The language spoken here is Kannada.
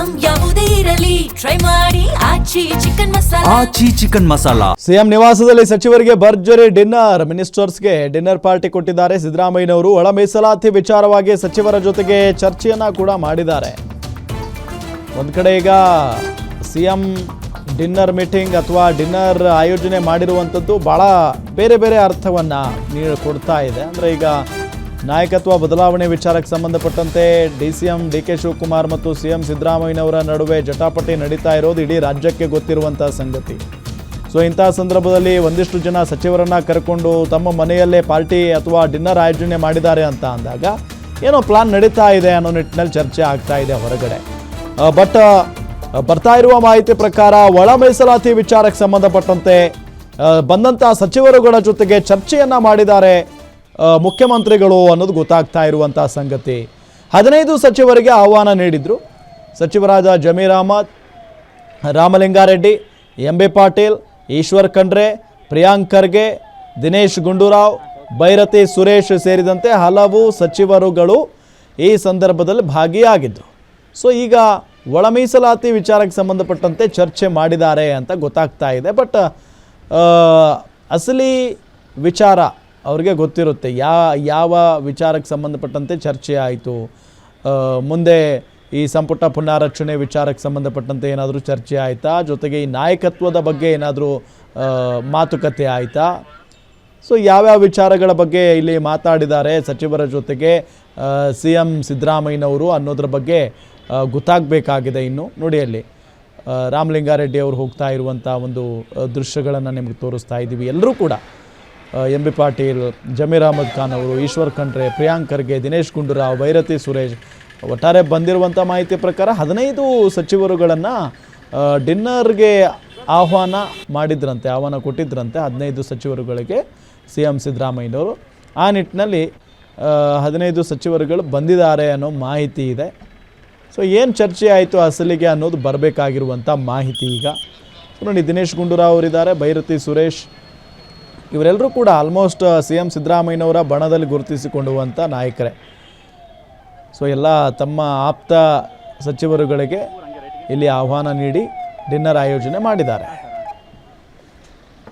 ಐಟಂ ಯಾವುದೇ ಇರಲಿ ಟ್ರೈ ಮಾಡಿ ಆಚಿ ಚಿಕನ್ ಮಸಾಲಾ. ಸಿಎಂ ನಿವಾಸದಲ್ಲಿ ಸಚಿವರಿಗೆ ಭರ್ಜರಿ ಡಿನ್ನರ್. ಮಿನಿಸ್ಟರ್ಸ್ಗೆ ಡಿನ್ನರ್ ಪಾರ್ಟಿ ಕೊಟ್ಟಿದ್ದಾರೆ ಸಿದ್ದರಾಮಯ್ಯನವರು. ಒಳ ಮೀಸಲಾತಿ ವಿಚಾರವಾಗಿ ಸಚಿವರ ಜೊತೆಗೆ ಚರ್ಚೆಯನ್ನ ಕೂಡ ಮಾಡಿದ್ದಾರೆ. ಒಂದ್ ಕಡೆ ಈಗ ಸಿಎಂ ಡಿನ್ನರ್ ಮೀಟಿಂಗ್ ಅಥವಾ ಡಿನ್ನರ್ ಆಯೋಜನೆ ಮಾಡಿರುವಂಥದ್ದು ಭಾಳ ಬೇರೆ ಬೇರೆ ಅರ್ಥವನ್ನು ಕೊಡ್ತಾ ಇದೆ. ಅಂದರೆ ಈಗ ನಾಯಕತ್ವ ಬದಲಾವಣೆ ವಿಚಾರಕ್ಕೆ ಸಂಬಂಧಪಟ್ಟಂತೆ DCM DK ಶಿವಕುಮಾರ್ ಮತ್ತು CM ಸಿದ್ದರಾಮಯ್ಯನವರ ನಡುವೆ ಜಟಾಪಟಿ ನಡೀತಾ ಇರೋದು ಇಡೀ ರಾಜ್ಯಕ್ಕೆ ಗೊತ್ತಿರುವಂಥ ಸಂಗತಿ. ಸೊ ಇಂಥ ಸಂದರ್ಭದಲ್ಲಿ ಒಂದಿಷ್ಟು ಜನ ಸಚಿವರನ್ನು ಕರ್ಕೊಂಡು ತಮ್ಮ ಮನೆಯಲ್ಲೇ ಪಾರ್ಟಿ ಅಥವಾ ಡಿನ್ನರ್ ಆಯೋಜನೆ ಮಾಡಿದ್ದಾರೆ ಅಂತ ಅಂದಾಗ ಏನೋ ಪ್ಲಾನ್ ನಡೀತಾ ಇದೆ ಅನ್ನೋ ನಿಟ್ಟಿನಲ್ಲಿ ಚರ್ಚೆ ಆಗ್ತಾ ಇದೆ ಹೊರಗಡೆ. ಬಟ್ ಬರ್ತಾ ಇರುವ ಮಾಹಿತಿ ಪ್ರಕಾರ ಒಳ ಮೀಸಲಾತಿ ವಿಚಾರಕ್ಕೆ ಸಂಬಂಧಪಟ್ಟಂತೆ ಬಂದಂಥ ಸಚಿವರುಗಳ ಜೊತೆಗೆ ಚರ್ಚೆಯನ್ನು ಮಾಡಿದ್ದಾರೆ ಮುಖ್ಯಮಂತ್ರಿಗಳು ಅನ್ನೋದು ಗೊತ್ತಾಗ್ತಾ ಇರುವಂಥ ಸಂಗತಿ. 15 ಸಚಿವರಿಗೆ ಆಹ್ವಾನ ನೀಡಿದರು. ಸಚಿವರಾದ ಜಮೀರ್ ಅಹಮದ್, ರಾಮಲಿಂಗಾರೆಡ್ಡಿ, MB ಪಾಟೀಲ್, ಈಶ್ವರ್ ಖಂಡ್ರೆ, ಪ್ರಿಯಾಂಕ್ ಖರ್ಗೆ, ದಿನೇಶ್ ಗುಂಡೂರಾವ್, ಬೈರತಿ ಸುರೇಶ್ ಸೇರಿದಂತೆ ಹಲವು ಸಚಿವರುಗಳು ಈ ಸಂದರ್ಭದಲ್ಲಿ ಭಾಗಿಯಾಗಿದ್ದರು. ಸೊ ಈಗ ಒಳ ಮೀಸಲಾತಿ ವಿಚಾರಕ್ಕೆ ಸಂಬಂಧಪಟ್ಟಂತೆ ಚರ್ಚೆ ಮಾಡಿದ್ದಾರೆ ಅಂತ ಗೊತ್ತಾಗ್ತಾ ಇದೆ. ಬಟ್ ಅಸಲಿ ವಿಚಾರ ಅವ್ರಿಗೆ ಗೊತ್ತಿರುತ್ತೆ, ಯಾವ ವಿಚಾರಕ್ಕೆ ಸಂಬಂಧಪಟ್ಟಂತೆ ಚರ್ಚೆ ಆಯಿತು, ಮುಂದೆ ಈ ಸಂಪುಟ ಪುನಾರಚನೆ ವಿಚಾರಕ್ಕೆ ಸಂಬಂಧಪಟ್ಟಂತೆ ಏನಾದರೂ ಚರ್ಚೆ ಆಯಿತಾ, ಜೊತೆಗೆ ಈ ನಾಯಕತ್ವದ ಬಗ್ಗೆ ಏನಾದರೂ ಮಾತುಕತೆ ಆಯಿತಾ, ಸೊ ಯಾವ್ಯಾವ ವಿಚಾರಗಳ ಬಗ್ಗೆ ಇಲ್ಲಿ ಮಾತಾಡಿದ್ದಾರೆ ಸಚಿವರ ಜೊತೆಗೆ CM ಸಿದ್ದರಾಮಯ್ಯನವರು ಅನ್ನೋದ್ರ ಬಗ್ಗೆ ಗೊತ್ತಾಗಬೇಕಾಗಿದೆ. ಇನ್ನು ನೋಡಿ, ಅಲ್ಲಿ ರಾಮಲಿಂಗಾರೆಡ್ಡಿ ಅವರು ಹೋಗ್ತಾ ಇರುವಂಥ ಒಂದು ದೃಶ್ಯಗಳನ್ನು ನಿಮಗೆ ತೋರಿಸ್ತಾ ಇದ್ದೀವಿ. ಎಲ್ಲರೂ ಕೂಡ MB ಪಾಟೀಲ್, ಜಮೀರ್ ಅಹಮದ್ ಖಾನ್ ಅವರು, ಈಶ್ವರ್ ಖಂಡ್ರೆ, ಪ್ರಿಯಾಂಕ್ ಖರ್ಗೆ, ದಿನೇಶ್ ಗುಂಡೂರಾವ್, ಬೈರತಿ ಸುರೇಶ್, ಒಟ್ಟಾರೆ ಬಂದಿರುವಂಥ ಮಾಹಿತಿ ಪ್ರಕಾರ 15 ಸಚಿವರುಗಳನ್ನು ಡಿನ್ನರ್ಗೆ ಆಹ್ವಾನ ಕೊಟ್ಟಿದ್ರಂತೆ 15 ಸಚಿವರುಗಳಿಗೆ CM ಸಿದ್ದರಾಮಯ್ಯನವರು. ಆ ನಿಟ್ಟಿನಲ್ಲಿ 15 ಸಚಿವರುಗಳು ಬಂದಿದ್ದಾರೆ ಅನ್ನೋ ಮಾಹಿತಿ ಇದೆ. ಸೊ ಏನು ಚರ್ಚೆ ಆಯಿತು ಅಸಲಿಗೆ ಅನ್ನೋದು ಬರಬೇಕಾಗಿರುವಂಥ ಮಾಹಿತಿ ಈಗ. ಸೊ ನೋಡಿ, ದಿನೇಶ್ ಗುಂಡೂರಾವ್ ಅವರಿದ್ದಾರೆ, ಬೈರತಿ ಸುರೇಶ್, ಇವರೆಲ್ಲರೂ ಕೂಡ ಆಲ್ಮೋಸ್ಟ್ CM ಸಿದ್ದರಾಮಯ್ಯನವರ ಬಣದಲ್ಲಿ ಗುರುತಿಸಿಕೊಳ್ಳುವಂಥ ನಾಯಕರೇ. ಸೊ ಎಲ್ಲ ತಮ್ಮ ಆಪ್ತ ಸಚಿವರುಗಳಿಗೆ ಇಲ್ಲಿ ಆಹ್ವಾನ ನೀಡಿ ಡಿನ್ನರ್ ಆಯೋಜನೆ ಮಾಡಿದ್ದಾರೆ.